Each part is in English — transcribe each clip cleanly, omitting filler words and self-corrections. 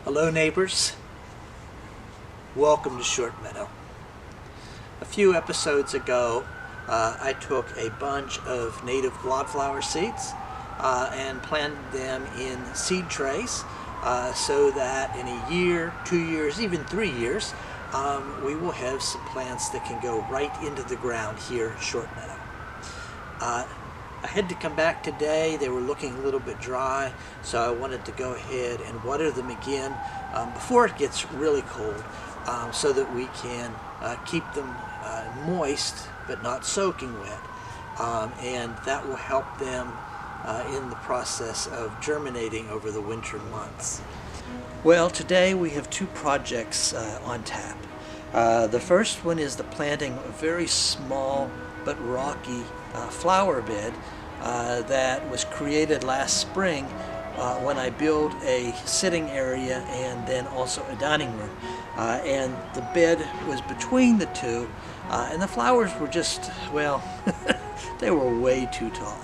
Hello neighbors, welcome to Short Meadow. A few episodes ago I took a bunch of native wildflower seeds and planted them in seed trays so that in a year, 2 years, even 3 years we will have some plants that can go right into the ground here at Short Meadow. I had to come back today. They were looking a little bit dry, so I wanted to go ahead and water them again before it gets really cold so that we can keep them moist but not soaking wet, and that will help them in the process of germinating over the winter months. Well, today we have two projects on tap. The first one is the planting of a very small but rocky flower bed that was created last spring when I built a sitting area and then also a dining room. And the bed was between the two, and the flowers were just, well, they were way too tall.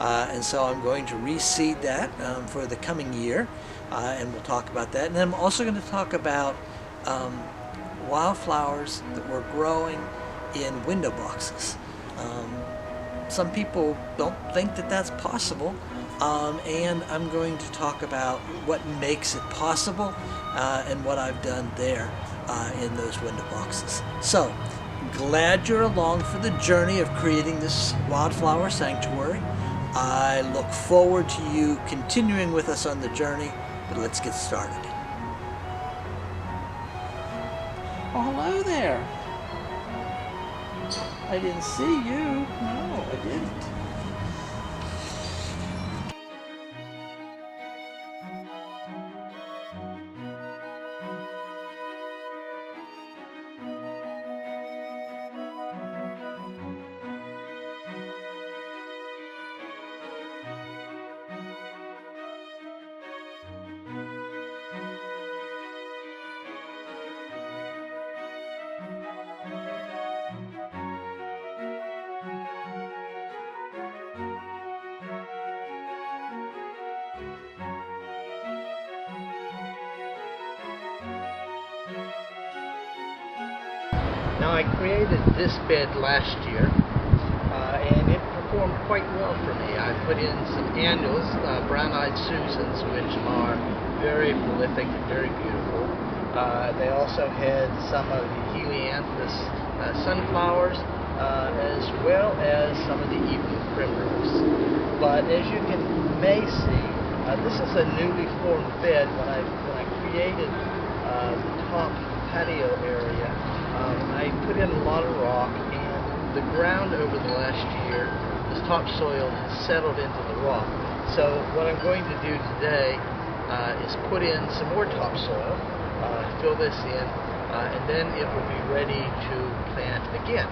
And so I'm going to reseed that for the coming year, and we'll talk about that. And then I'm also going to talk about wildflowers that were growing in window boxes. Some people don't think that that's possible, and I'm going to talk about what makes it possible and what I've done there in those window boxes. So, glad you're along for the journey of creating this wildflower sanctuary. I look forward to you continuing with us on the journey, but let's get started. Oh, hello there. I didn't see you. No, I didn't. Now, I created this bed last year, and it performed quite well for me. I put in some annuals, brown-eyed Susans, which are very prolific and very beautiful. They also had some of the helianthus sunflowers, as well as some of the evening primrose. But as you may see, this is a newly formed bed. When I created the top patio area, I put in a lot of rock, and the ground over the last year, this topsoil has settled into the rock. So what I'm going to do today is put in some more topsoil, fill this in, and then it will be ready to plant again.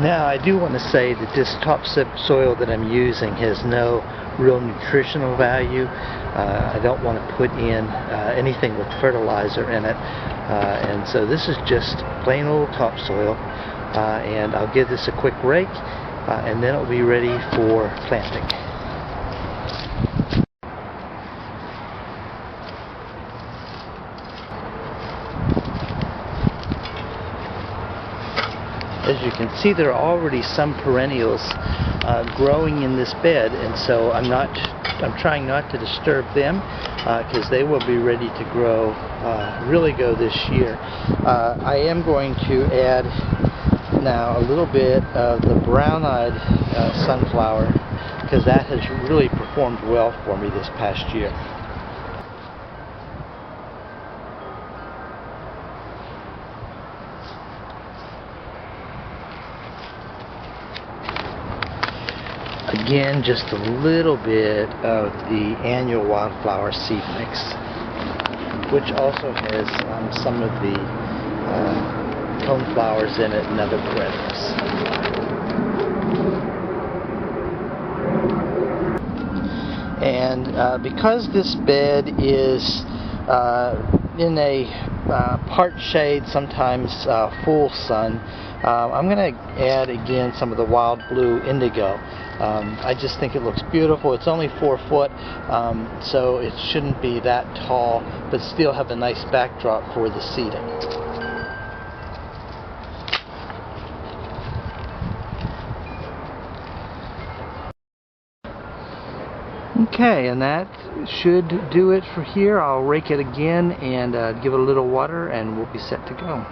Now, I do want to say that this topsoil that I'm using has no real nutritional value. I don't want to put in anything with fertilizer in it. And so this is just plain old topsoil. And I'll give this a quick rake, and then it'll be ready for planting. As you can see, there are already some perennials growing in this bed, and so I'm trying not to disturb them because they will be ready to grow, really go this year. I am going to add now a little bit of the brown-eyed sunflower, because that has really performed well for me this past year. Again, just a little bit of the annual wildflower seed mix, which also has some of the coneflowers in it and other perennials. And because this bed is in a part shade, sometimes full sun, I'm going to add again some of the wild blue indigo. I just think it looks beautiful. It's only 4 foot, so it shouldn't be that tall, but still have a nice backdrop for the seating. Okay, and that should do it for here. I'll rake it again and give it a little water, and we'll be set to go.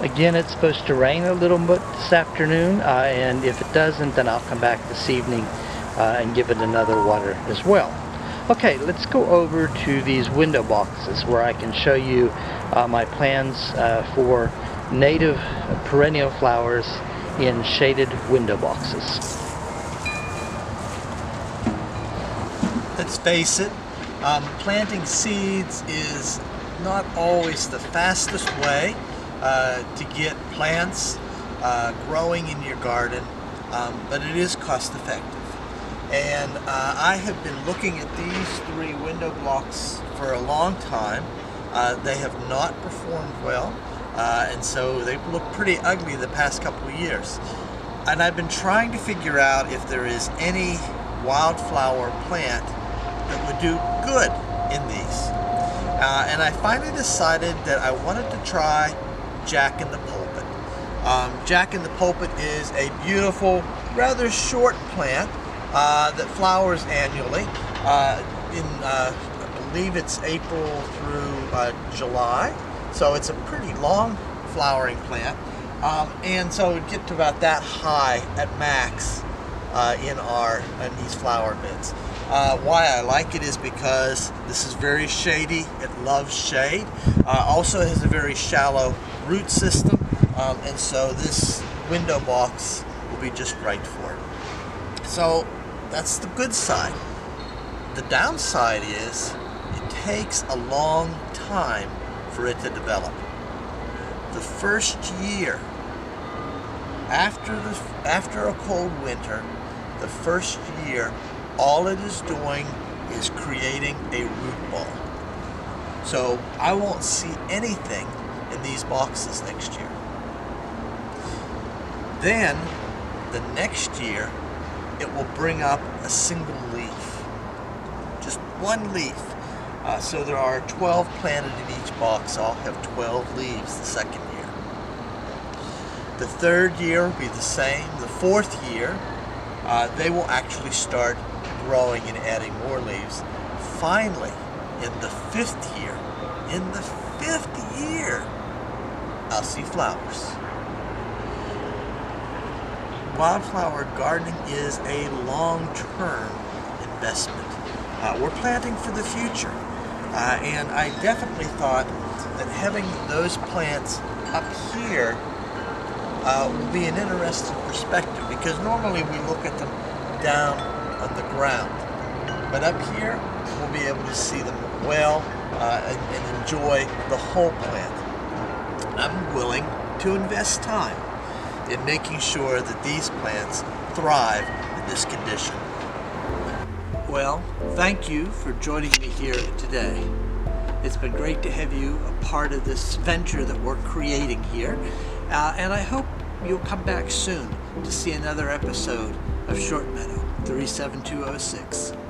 Again, it's supposed to rain a little bit this afternoon, and if it doesn't, then I'll come back this evening and give it another water as well. Okay, let's go over to these window boxes where I can show you my plans for native perennial flowers in shaded window boxes. Let's face it, planting seeds is not always the fastest way to get plants growing in your garden, but it is cost effective. And I have been looking at these 3 window blocks for a long time. They have not performed well, and so they've looked pretty ugly the past couple of years. And I've been trying to figure out if there is any wildflower plant that would do good in these. And I finally decided that I wanted to try Jack-in-the-Pulpit. Jack-in-the-Pulpit is a beautiful, rather short plant that flowers annually. I believe it's April through July, so it's a pretty long flowering plant. And so it would get to about that high at max in these flower beds. Why I like it is because this is very shady. It loves shade. Also has a very shallow root system, and so this window box will be just right for it. So that's the good side. The downside is it takes a long time for it to develop. The first year after a cold winter, the first year, all it is doing is creating a root ball. So I won't see anything in these boxes next year. Then, the next year, it will bring up a single leaf. Just one leaf. So there are 12 planted in each box. I'll have 12 leaves the second year. The third year will be the same. The fourth year, they will actually start growing and adding more leaves. Finally, in the fifth year, I'll see flowers. Wildflower gardening is a long-term investment. We're planting for the future, and I definitely thought that having those plants up here will be an interesting perspective, because normally we look at them down on the ground, but up here we'll be able to see them well and enjoy the whole plant. I'm willing to invest time in making sure that these plants thrive in this condition. Well, thank you for joining me here today. It's been great to have you a part of this venture that we're creating here, and I hope you'll come back soon to see another episode of Short Meadow. 37206.